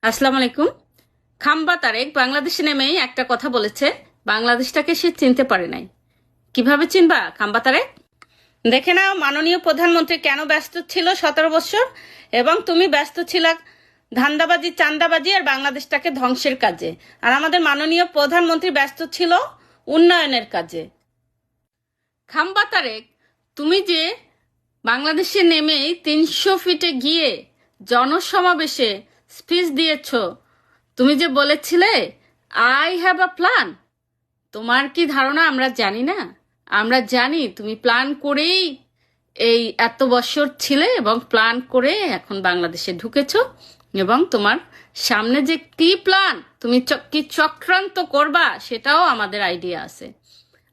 আসসালামু আলাইকুম। খাম্বা তারেক বাংলাদেশে নেমেই একটা কথা বলেছে, বাংলাদেশটাকে সে চিনতে পারে নাই। কিভাবে চিনবা খাম্বা তারেক? দেখে নাও মাননীয় প্রধানমন্ত্রী কেন ব্যস্ত ছিল 17 বছর, এবং তুমি ব্যস্ত ছিলা ধান্দাবাজি, চান্দাবাজি আর বাংলাদেশটাকে ধ্বংসের কাজে। আর আমাদের মাননীয় প্রধানমন্ত্রী ব্যস্ত ছিল উন্নয়নের কাজে। খাম্বা তারেক, তুমি যে বাংলাদেশে নেমেই 300 ফিটে গিয়ে জনসমাবেশে স্পিচ দিয়েছ, তুমি যে বলেছিলে আই হ্যাভ আ প্ল্যান, তোমার কি ধারণা আমরা জানি না? আমরা জানি তুমি প্ল্যান করেই এই এত বছর ছিলে এবং প্ল্যান করে এখন বাংলাদেশে ঢুকেছ। এবং তোমার সামনে যে কি প্ল্যান, তুমি কি চক্রান্ত করবা সেটাও আমাদের আইডিয়া আছে।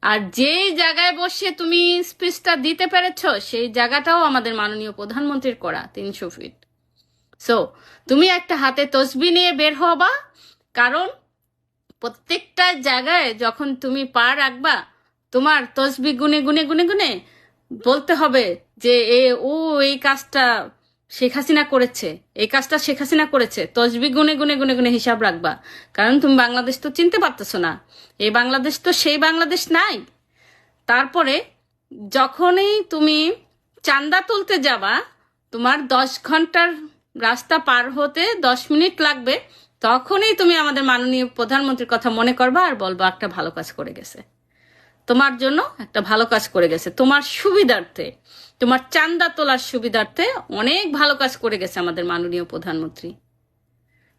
আর যেই জায়গায় বসে তুমি স্পিচটা দিতে পেরেছ সেই জায়গাটাও আমাদের মাননীয় প্রধানমন্ত্রীর করা 300 ফিট। সো তুমি একটা হাতে তসবি নিয়ে বের হবা, কারণ প্রত্যেকটা জায়গায় যখন তুমি পা রাখবা তোমার তসবি গুনে গুনে গুনে গুনে বলতে হবে যে এই কাজটা শেখ হাসিনা করেছে, এই কাজটা শেখ হাসিনা করেছে। তসবি গুনে গুনে গুনে গুনে হিসাব রাখবা, কারণ তুমি বাংলাদেশ তো চিনতে পারতেছো না। এই বাংলাদেশ তো সেই বাংলাদেশ নাই। তারপরে যখনই তুমি চাঁদা তুলতে যাবা, তোমার 10 ঘন্টার রাস্তা পার হতে 10 মিনিট লাগবে, তখনই তুমি আমাদের মাননীয় প্রধানমন্ত্রীর কথা মনে করবা আর বলবা একটা ভালো কাজ করে গেছে, তোমার জন্য একটা ভালো কাজ করে গেছে, তোমার সুবিধার্থে, তোমার চাঁদা তোলার সুবিধার্থে অনেক ভালো কাজ করে গেছে আমাদের মাননীয় প্রধানমন্ত্রী।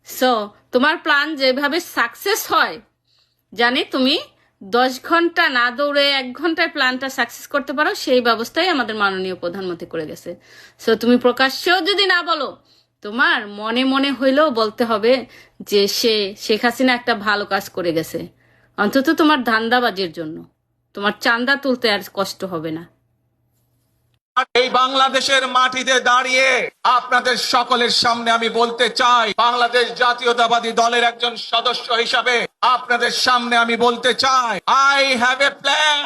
সো তোমার প্ল্যান যেভাবে সাকসেস হয়, জানি তুমি 10 ঘন্টা না দৌড়ে 1 ঘন্টায় প্ল্যানটা সাকসেস করতে পারো, সেই ব্যবস্থাই আমাদের মাননীয় প্রধানমন্ত্রী করে গেছে। সো তুমি প্রকাশ্যেও যদি না বলো, তোমার মনে মনে হইলেও বলতে হবে যে শেখ হাসিনা একটা ভালো কাজ করে গেছে, অন্তত তোমার ধান্দাবাজির জন্য। তোমার চাঁদা তুলতে আর কষ্ট হবে না। এই বাংলাদেশের মাটিতে দাঁড়িয়ে আপনাদের সকলের সামনে আমি বলতে চাই, বাংলাদেশ জাতীয়তাবাদী দলের একজন সদস্য হিসাবে আপনাদের সামনে আমি বলতে চাই, আই হ্যাভ এ প্ল্যান।